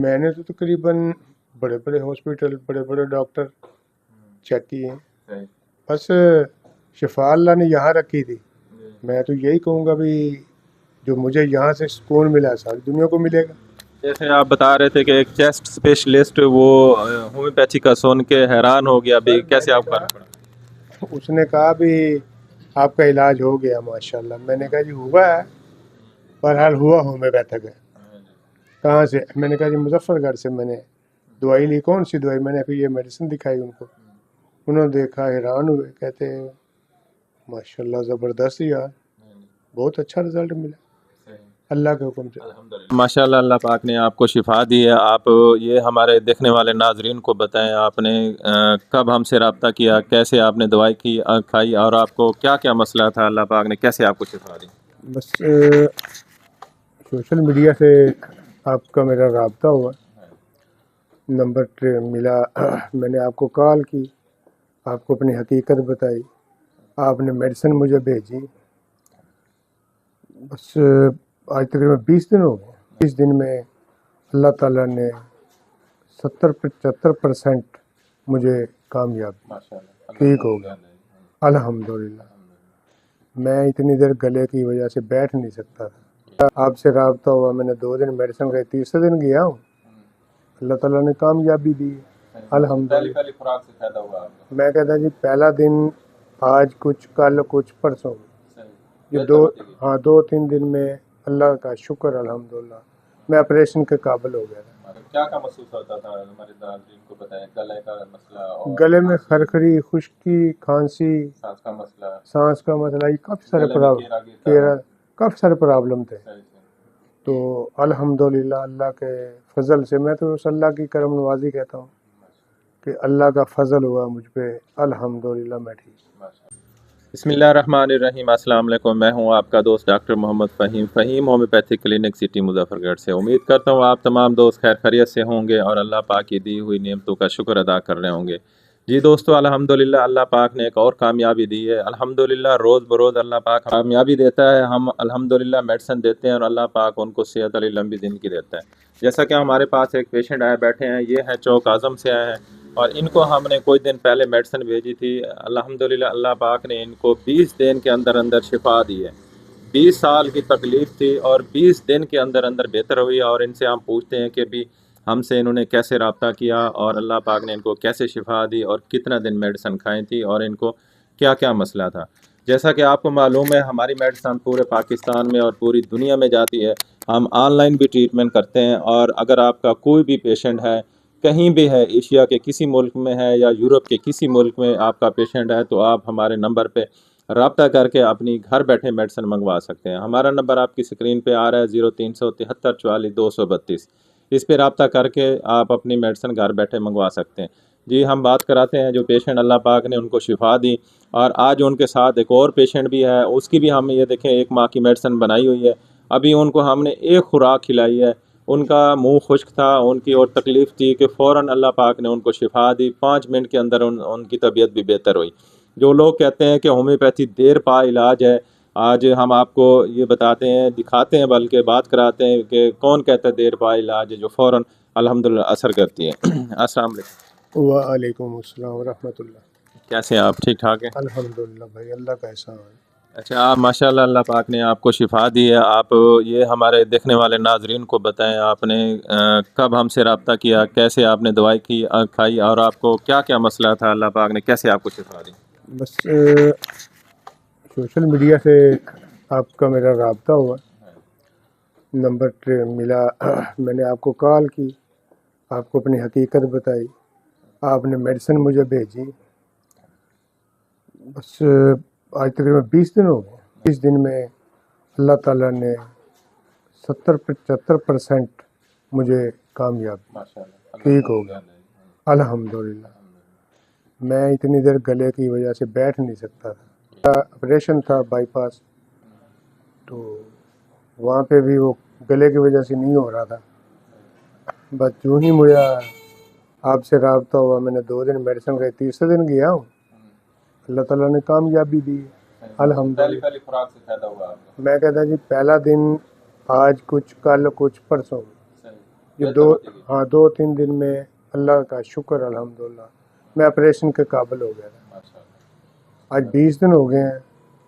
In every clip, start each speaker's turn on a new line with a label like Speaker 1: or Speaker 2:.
Speaker 1: میں نے تو تقریباً بڑے بڑے ہاسپٹل بڑے بڑے ڈاکٹر چیک کیے ہیں،
Speaker 2: صحیح.
Speaker 1: بس شفا اللہ نے یہاں رکھی تھی. میں تو یہی کہوں گا بھی جو مجھے یہاں سے سکون ملا ساری دنیا کو ملے گا.
Speaker 2: جیسے آپ بتا رہے تھے کہ ایک چیسٹ اسپیشلسٹ وہ ہومیوپیتھی کا سن کے حیران ہو گیا بھی کیسے آپ فرق پڑا.
Speaker 1: اس نے کہا بھی آپ کا علاج ہو گیا ماشاءاللہ. میں نے کہا جی ہوا ہے، بہرحال ہوا ہومیوپیتھک ہے. کہاں سے؟ میں نے کہا جی مظفر گڑھ سے. میں نے دوائی لی. کون سی دوائی؟ میں نے پھر یہ میڈیسن دکھائی ان کو. انہوں نے دیکھا، حیران ہوئے، کہتے ماشاءاللہ زبردست یار، بہت اچھا رزلٹ ملا اللہ کے حکم سے.
Speaker 2: ماشاء اللہ، اللہ پاک نے آپ کو شفا دی ہے. آپ یہ ہمارے دیکھنے والے ناظرین کو بتائیں آپ نے کب ہم سے رابطہ کیا، کیسے آپ نے دوائی کھائی اور آپ کو کیا کیا مسئلہ تھا، اللہ پاک نے کیسے آپ کو شفا دی.
Speaker 1: بس سوشل میڈیا سے آپ کا میرا رابطہ ہوا، نمبر ملا، میں نے آپ کو کال کی، آپ کو اپنی حقیقت بتائی، آپ نے میڈیسن مجھے بھیجی. بس آج تقریباً 20 دن ہو گئے. 20 دن میں اللہ تعالیٰ نے 70-75% مجھے کامیاب ٹھیک ہو گیا الحمدللہ. میں اتنی دیر گلے کی وجہ سے بیٹھ نہیں سکتا تھا. آپ سے رابطہ ہوا، میں نے 2 دن میڈیسن گئی، تیسرے دن گیا ہوں، اللہ تعالیٰ نے کامیابی دی الحمدللہ. میں کہتا جی پہلا دن آج کچھ کل کچھ پرسوں، یہ 2-3 دن میں اللہ کا شکر الحمدللہ میں آپریشن کے قابل ہو گیا تھا.
Speaker 2: کیا کیا محسوس ہوتا تھا ہمارے ناظرین کو بتائیں. گلے کا مسئلہ،
Speaker 1: گلے میں خرخری، خشکی، کھانسی، سانس کا مسئلہ، یہ کافی سارے پرابلم تھے. تو الحمدللہ اللہ کے فضل سے، میں تو اس اللہ کی کرم نوازی کہتا ہوں کہ اللہ کا فضل ہوا مجھ پہ الحمدللہ میں ٹھیک.
Speaker 2: بسم اللہ الرحمن الرحیم. السلام علیکم. میں ہوں آپ کا دوست doctor Muhammad Fahim homeopathy clinic city Muzaffargarh سے. امید کرتا ہوں آپ تمام دوست خیر خیریت سے ہوں گے اور اللہ پاک کی دی ہوئی نعمتوں کا شکر ادا کر رہے ہوں گے. جی دوستو، الحمدللہ اللہ پاک نے ایک اور کامیابی دی ہے. الحمدللہ روز بروز اللہ پاک کامیابی دیتا ہے. ہم الحمدللہ میڈیسن دیتے ہیں اور اللہ پاک ان کو صحت علی لمبی دن کی دیتا ہے. جیسا کہ ہمارے پاس ایک پیشنٹ آئے بیٹھے ہیں، یہ ہیں چوک اعظم سے آئے ہیں اور ان کو ہم نے کچھ دن پہلے میڈیسن بھیجی تھی. الحمدللہ اللہ پاک نے ان کو 20 دن کے اندر اندر شفا دی ہے. 20 سال کی تکلیف تھی اور 20 دن کے اندر اندر بہتر ہوئی. اور ان سے ہم پوچھتے ہیں کہ بھی ہم سے انہوں نے کیسے رابطہ کیا اور اللہ پاک نے ان کو کیسے شفا دی اور کتنا دن میڈیسن کھائیں تھی اور ان کو کیا کیا مسئلہ تھا. جیسا کہ آپ کو معلوم ہے ہماری میڈیسن پورے پاکستان میں اور پوری دنیا میں جاتی ہے. ہم آن لائن بھی ٹریٹمنٹ کرتے ہیں اور اگر آپ کا کوئی بھی پیشنٹ ہے کہیں بھی ہے، ایشیا کے کسی ملک میں ہے یا یورپ کے کسی ملک میں آپ کا پیشنٹ ہے، تو آپ ہمارے نمبر پہ رابطہ کر کے اپنی گھر بیٹھے میڈیسن منگوا سکتے ہیں. ہمارا نمبر آپ کی اسکرین پہ آ رہا ہے 0373 44 232. اس پہ رابطہ کر کے آپ اپنی میڈیسن گھر بیٹھے منگوا سکتے ہیں. جی ہم بات کراتے ہیں جو پیشنٹ اللہ پاک نے ان کو شفا دی. اور آج ان کے ساتھ ایک اور پیشنٹ بھی ہے، اس کی بھی ہم یہ دیکھیں 1 ماہ کی میڈیسن بنائی ہوئی ہے. ابھی ان کو ہم نے 1 خوراک کھلائی ہے. ان کا منہ خشک تھا، ان کی اور تکلیف تھی کہ فوراً اللہ پاک نے ان کو شفا دی. 5 منٹ کے اندر ان کی طبیعت بھی بہتر ہوئی. جو لوگ کہتے ہیں کہ ہومیوپیتھی دیر پا علاج ہے، آج ہم آپ کو یہ بتاتے ہیں، دکھاتے ہیں، بلکہ بات کراتے ہیں کہ کون کہتا ہے دیر پا علاج ہے جو فوراً الحمدللہ اثر کرتی ہے. السلام علیکم.
Speaker 1: وعلیکم السلام ورحمۃ اللہ.
Speaker 2: کیسے ہیں آپ؟ ٹھیک ٹھاک ہیں؟
Speaker 1: الحمدللہ بھائی اللہ کا احسان ہے.
Speaker 2: اچھا، آپ ماشاء اللہ اللہ پاک نے آپ کو شفا دی ہے. آپ یہ ہمارے دیکھنے والے ناظرین کو بتائیں آپ نے کب ہم سے رابطہ کیا، کیسے آپ نے دوائی کھائی اور آپ کو کیا کیا مسئلہ تھا، اللہ پاک نے کیسے آپ کو شفا دی.
Speaker 1: بس سوشل میڈیا سے آپ کا میرا رابطہ ہوا، نمبر ملا، میں نے آپ کو کال کی، آپ کو اپنی حقیقت بتائی، آپ نے میڈیسن مجھے بھیجی. بس آج تقریباً 20 دن ہو گئے. 20 دن میں اللہ تعالیٰ نے 70-75% مجھے کامیاب ٹھیک ہو گیا الحمدللہ. میں اتنی دیر گلے کی وجہ سے بیٹھ نہیں سکتا تھا. آپریشن تھا بائی پاس، تو وہاں پہ بھی وہ گلے کی وجہ سے نہیں ہو رہا تھا. بس جو ہی مجھے آپ سے رابطہ ہوا، میں نے 2 دن میڈیسن گئی، تیسرے دن گیا ہوں، اللہ تعالیٰ نے کامیابی دی الحمدللہ. میں کہتا جی پہلا دن آج کچھ کل کچھ پرسوں، یہ ہاں 2-3 دن میں اللہ کا شکر الحمدللہ میں آپریشن کے قابل ہو گیا تھا. آج 20 دن ہو گئے ہیں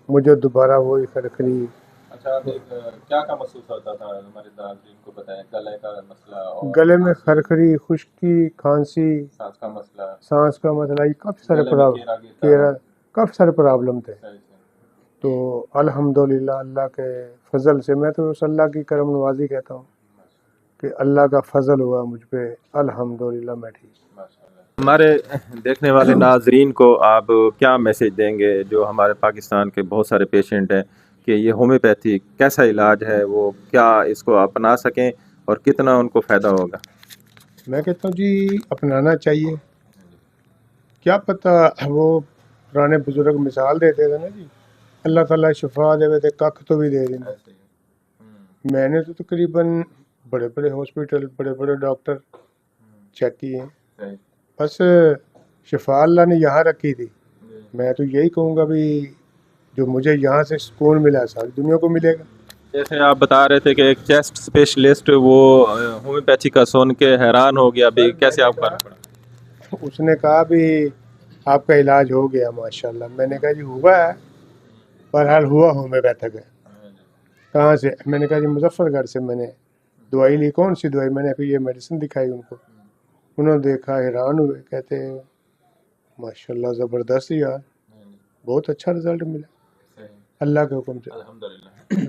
Speaker 1: مجھے دوبارہ وہی خرخری.
Speaker 2: اچھا کیا محسوس ہوتا تھا ہمارے ناظرین کو بتائیں؟ گلے کا مسئلہ،
Speaker 1: گلے میں خرخری، خشکی، کھانسی، سانس کا مسئلہ، یہ کافی سارے پرابلم تھے. تو الحمدللہ اللہ کے فضل سے، میں تو اس اللہ کی کرم نوازی کہتا ہوں کہ اللہ کا فضل ہوا مجھ پہ، الحمدللہ میں ٹھیک.
Speaker 2: ہمارے دیکھنے والے ناظرین کو آپ کیا میسج دیں گے جو ہمارے پاکستان کے بہت سارے پیشنٹ ہیں کہ یہ ہومیوپیتھی کیسا علاج ہے، وہ کیا اس کو اپنا سکیں اور کتنا ان کو فائدہ ہوگا؟
Speaker 1: میں کہتا ہوں جی اپنانا چاہیے. کیا پتہ وہ پرانے بزرگ مثال دیتے تھے نا جی، اللہ تعالیٰ شفا دے تھے ککھ تو بھی دے دینا. میں نے تو تقریباً بڑے بڑے ہاسپٹل، بڑے بڑے ڈاکٹر چیک کیے ہیں، بس شفا اللہ نے یہاں رکھی تھی. میں تو یہی کہوں گا بھی جو مجھے یہاں سے سکون ملا ساری دنیا کو ملے گا.
Speaker 2: جیسے آپ بتا رہے تھے کہ ایک چیسٹ اسپیشلسٹ وہ ہومیوپیتھی کا سن کے حیران ہو گیا، بھی کیسے آپ فرق پڑا؟
Speaker 1: اس نے کہا بھی آپ کا علاج ہو گیا ماشاءاللہ. میں نے کہا جی ہوا ہے، بہرحال ہوا ہومیوپیتھک ہے. کہاں سے؟ میں نے کہا جی مظفر گڑھ سے میں نے دوائی لی. کون سی دوائی؟ میں نے پھر یہ میڈیسن دکھائی ان کو. انہوں نے دیکھا، حیران ہوئے، کہتے ماشاءاللہ زبردست یار، بہت اچھا رزلٹ ملا اللہ کے حکم سے.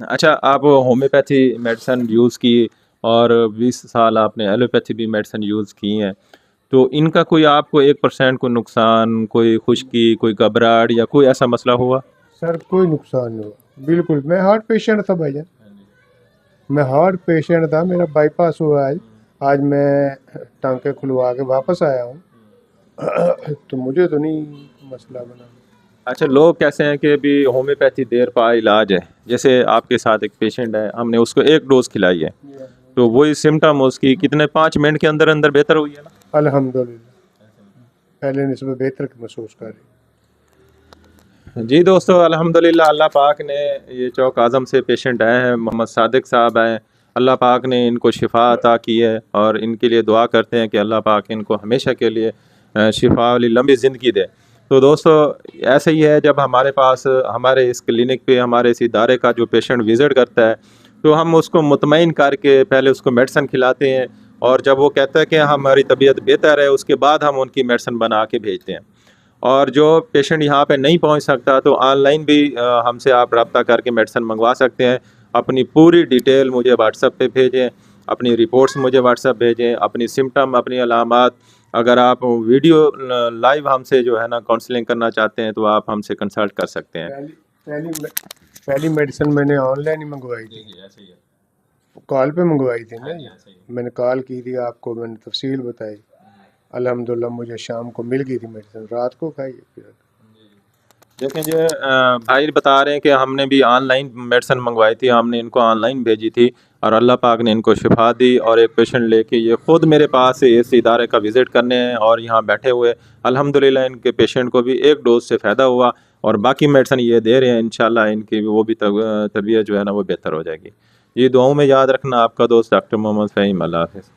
Speaker 2: اچھا آپ ہومیوپیتھی میڈیسن یوز کی اور 20 سال آپ نے ایلوپیتھی بھی میڈیسن یوز کی ہیں، تو ان کا کوئی آپ کو 1% کوئی نقصان، کوئی خشکی، کوئی گھبراہٹ یا کوئی ایسا مسئلہ ہوا؟
Speaker 1: سر کوئی نقصان نہیں ہوا بالکل. میں ہارٹ پیشنٹ تھا بھائی جان، میں ہارٹ پیشنٹ تھا، میرا بائی پاس ہوا ہے. آج میں ٹانکے کھلوا کے واپس آیا ہوں تو مجھے تو نہیں مسئلہ بنا.
Speaker 2: اچھا لوگ کیسے ہیں کہ بھی ہومیوپیتھی دیر پا علاج ہے، جیسے آپ کے ساتھ ایک پیشنٹ ہے، ہم نے اس کو 1 ڈوز کھلائی ہے تو وہی سمٹم اس کی کتنے 5 منٹ کے اندر اندر بہتر ہوئی ہے نا؟
Speaker 1: الحمدللہ پہلے نسبت بہتر محسوس کر رہی.
Speaker 2: جی دوستو الحمدللہ اللہ پاک نے یہ چوک اعظم سے پیشنٹ آئے ہیں، محمد صادق صاحب ہیں، اللہ پاک نے ان کو شفا عطا کی ہے اور ان کے لیے دعا کرتے ہیں کہ اللہ پاک ان کو ہمیشہ کے لیے شفا والی لمبی زندگی دے. تو دوستو ایسا ہی ہے، جب ہمارے پاس ہمارے اس کلینک پہ ہمارے اس ادارے کا جو پیشنٹ وزٹ کرتا ہے تو ہم اس کو مطمئن کر کے پہلے اس کو میڈیسن کھلاتے ہیں، اور جب وہ کہتا ہے کہ ہماری طبیعت بہتر ہے اس کے بعد ہم ان کی میڈیسن بنا کے بھیجتے ہیں. اور جو پیشنٹ یہاں پہ نہیں پہنچ سکتا تو آن لائن بھی ہم سے آپ رابطہ کر کے میڈیسن منگوا سکتے ہیں. اپنی پوری ڈیٹیل مجھے واٹس ایپ پہ بھیجیں، اپنی رپورٹس مجھے واٹس ایپ بھیجیں، اپنی سمٹم، اپنی علامات. اگر آپ ویڈیو لائیو ہم سے جو ہے نا کاؤنسلنگ کرنا چاہتے ہیں تو آپ ہم سے کنسلٹ کر سکتے ہیں.
Speaker 1: پہلی میڈیسن میں نے آن لائن ہی منگوائی تھی، کال پہ منگوائی تھی نا. میں نے کال کی تھی آپ کو، میں نے تفصیل بتائی، الحمدللہ مجھے شام کو مل گئی تھی میڈیسن، رات کو کھائی. پھر
Speaker 2: دیکھیں جی بھائی بتا رہے ہیں کہ ہم نے بھی آن لائن میڈیسن منگوائی تھی، ہم نے ان کو آن لائن بھیجی تھی اور اللہ پاک نے ان کو شفا دی. اور ایک پیشنٹ لے کے یہ خود میرے پاس اس ادارے کا وزٹ کرنے ہیں اور یہاں بیٹھے ہوئے الحمدللہ ان کے پیشنٹ کو بھی 1 ڈوز سے فائدہ ہوا اور باقی میڈیسن یہ دے رہے ہیں. انشاءاللہ ان کی وہ بھی طبیعت جو ہے نا وہ بہتر ہو جائے گی. یہ دعاؤں میں یاد رکھنا. آپ کا دوست ڈاکٹر محمد فہیم. اللہ حافظ.